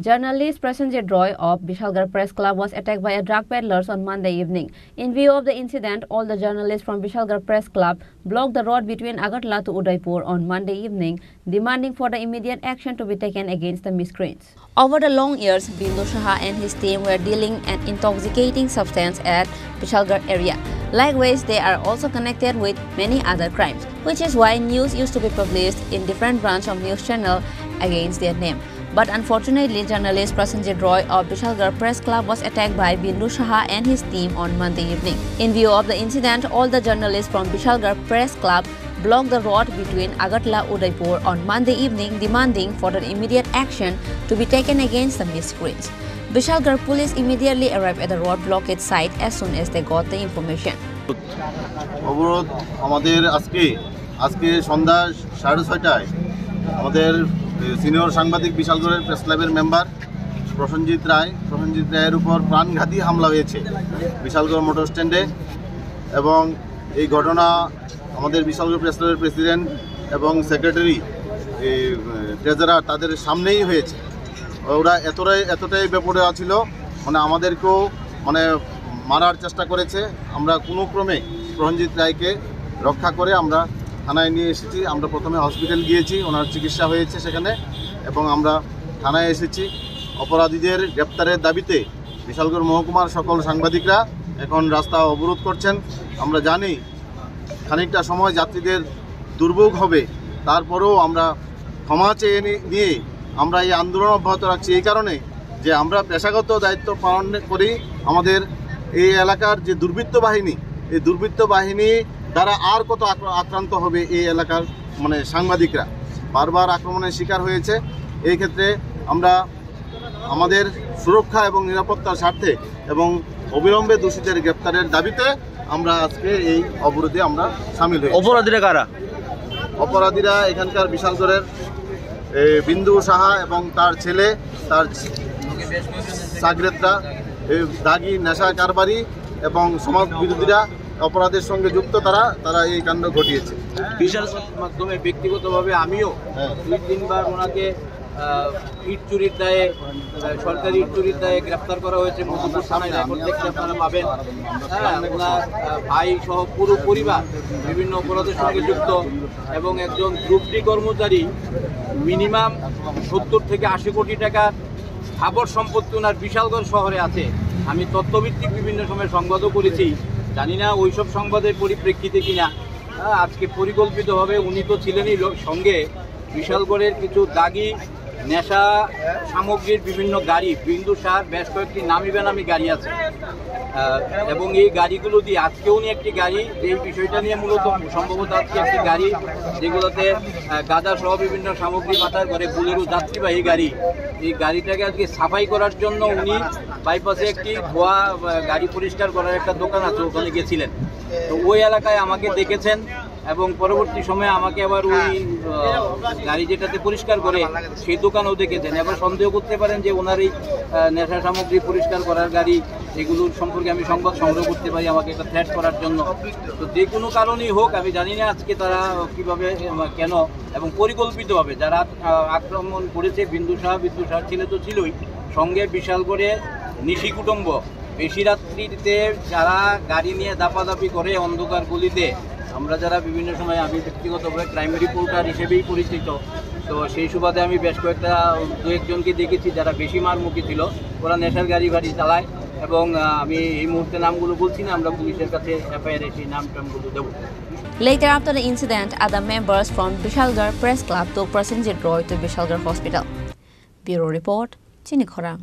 Journalist Prasenjit Roy of Vishalgarh Press Club was attacked by a drug peddlers on Monday evening. In view of the incident, all the journalists from Vishalgarh Press Club blocked the road between Agartala to Udaipur on Monday evening, demanding for the immediate action to be taken against the miscreants. Over the long years, Bindu Saha and his team were dealing an intoxicating substance at Vishalgarh area. Likewise, they are also connected with many other crimes, which is why news used to be published in different branches of news channel against their name. But unfortunately, journalist Prasenjit Roy of Vishalgarh Press Club was attacked by Bindu Saha and his team on Monday evening. In view of the incident, all the journalists from Vishalgarh Press Club blocked the road between Agartala and Udaipur on Monday evening, demanding for the immediate action to be taken against the miscreants. Vishalgarh police immediately arrived at the road blockade site as soon as they got the information. অবরোধ আমাদের আজকে সন্ধ্যা 6:30টায় আমাদের senior সাংবাদিক বিশালগড়ের press ক্লাবের member Prosenjit রায়ের উপর প্রাণঘাতী হামলা হয়েছে বিশালগড় মোটর স্ট্যান্ডে। এবং এই ঘটনা আমাদের বিশালগড় প্রেস ক্লাবের প্রেসিডেন্ট এবং সেক্রেটারি ট্রেজারার তাদের সামনেই হয়েছে। ওরা এতটাই বেপরোয়া ছিল, মানে আমাদেরকেও মারার চেষ্টা করেছে। আমরা কোনো ক্রমে প্রসেনজিৎ রায়কে রক্ষা করে আমরা থানায় নিয়ে এসেছি। আমরা প্রথমে হসপিটাল গিয়েছি, ওনার চিকিৎসা হয়েছে সেখানে, এবং আমরা থানায় এসেছি। অপরাধীদের গ্রেপ্তারের দাবিতে বিশালগড় মহকুমার সকল সাংবাদিকরা এখন রাস্তা অবরোধ করছেন। আমরা জানি খানিকটা সময় যাত্রীদের দুর্ভোগ হবে, তারপরেও আমরা ক্ষমা চেয়ে নিয়ে আমরা এই আন্দোলন অব্যাহত রাখছি এই কারণে যে আমরা পেশাগত দায়িত্ব পালন করি। আমাদের এই এলাকার যে দুর্বৃত্ত বাহিনী, এই দুর্বৃত্ত বাহিনী দ্বারা আর কত আক্রান্ত হবে এই এলাকার সাংবাদিকরা, বারবার আক্রমণের শিকার হয়েছে। এই ক্ষেত্রে আমরা আমাদের সুরক্ষা এবং নিরাপত্তার স্বার্থে এবং অবিলম্বে দোষীদের গ্রেপ্তারের দাবিতে আমরা আজকে এই অবরোধে আমরা সামিল হই। অপরাধীরা কারা? অপরাধীরা এখানকার বিশালগড়ের বিন্দু সাহা এবং তার ছেলে, তার সাগরেতরা, দাগি নেশা কারবারি এবং সমাজ বিরোধীরা অপরাধের সঙ্গে যুক্ত, তারা এই কাণ্ড ঘটিয়েছে। বিশাল মাধ্যমে ব্যক্তিগতভাবে আমিও 2-3 বার ওনাকে ইট চুরির দায়ে, সরকারি ইট চুরির দায়ে গ্রেপ্তার করা হয়েছে। মধুপুর থানায় রেকর্ড দেখতে আপনারা পাবেন। ওনার ভাই সহ পুরো পরিবার বিভিন্ন অপরাধের সঙ্গে যুক্ত, এবং একজন গ্রুপ ডি কর্মচারী মিনিমাম 70 থেকে 80 কোটি টাকা স্থাবর সম্পত্তি ওনার বিশালগড় শহরে আছে। আমি তথ্যভিত্তিক বিভিন্ন সময় সংবাদও করেছি, জানি না ওইসব সংবাদের পরিপ্রেক্ষিতে কিনা আজকে পরিকল্পিতভাবে উনি তো ছিলেনই সঙ্গে বিশালগড়ের কিছু দাগি নেশা সামগ্রীর বিভিন্ন গাড়ি, বিন্দু সার বেশ কয়েকটি নামি বেনামি গাড়ি আছে, এবং এই গাড়িগুলো দিয়ে আজকে উনি একটি গাড়ি, এই বিষয়টা নিয়ে মূলত সম্ভবত আজকে একটি গাড়ি যেগুলোতে গাঁজা সহ বিভিন্ন সামগ্রী পাচার করে, বুলেরো যাত্রীবাহী গাড়ি, এই গাড়িটাকে আজকে সাফাই করার জন্য উনি বাইপাসে একটি ধোয়া গাড়ি পরিষ্কার করার একটা দোকান আছে, ওখানে গেছিলেন। তো ওই এলাকায় আমাকে দেখেছেন, এবং পরবর্তী সময়ে আমাকে আবার ওই গাড়ি যেটাতে পরিষ্কার করে সেই দোকানেও দেখেছেন। এবার সন্দেহ করতে পারেন যে ওনার এই নেশা সামগ্রী পরিষ্কার করার গাড়ি, এগুলোর সম্পর্কে আমি সংবাদ সংগ্রহ করতে পারি আমাকে একটা থ্রেট করার জন্য। তো যে কোনো কারণেই হোক, আমি জানি না আজকে তারা কীভাবে, কেন এবং পরিকল্পিতভাবে যারা আক্রমণ করেছে। বিন্দু সাহার ছেলে তো ছিলই, সঙ্গে বিশালগড়ে নিশি কুটুম্ব, বেশি রাত্রিতে যারা গাড়ি নিয়ে দাপাদাপি করে অন্ধকার গলিতে, আমরা যারা বিভিন্ন সময়, আমি ব্যক্তিগতভাবে ক্রাইম রিপোর্টার হিসেবেই পরিচিত, তো সেই সুবাদে আমি বেশ কয়েকটা 2-1জনকে দেখেছি যারা বেশি মারমুখী ছিল, ওরা নেশার গাড়ি চালায়, এবং আমি এই মুহূর্তে নামগুলো বলছি না, আমরা পুলিশের কাছে এফআইআর সেই নামগুলো দেবো। Later after the incident, other members from Vishalgarh Press Club took Prasenjit Roy to Vishalgarh Hospital. Bureau Report, Chinikhora.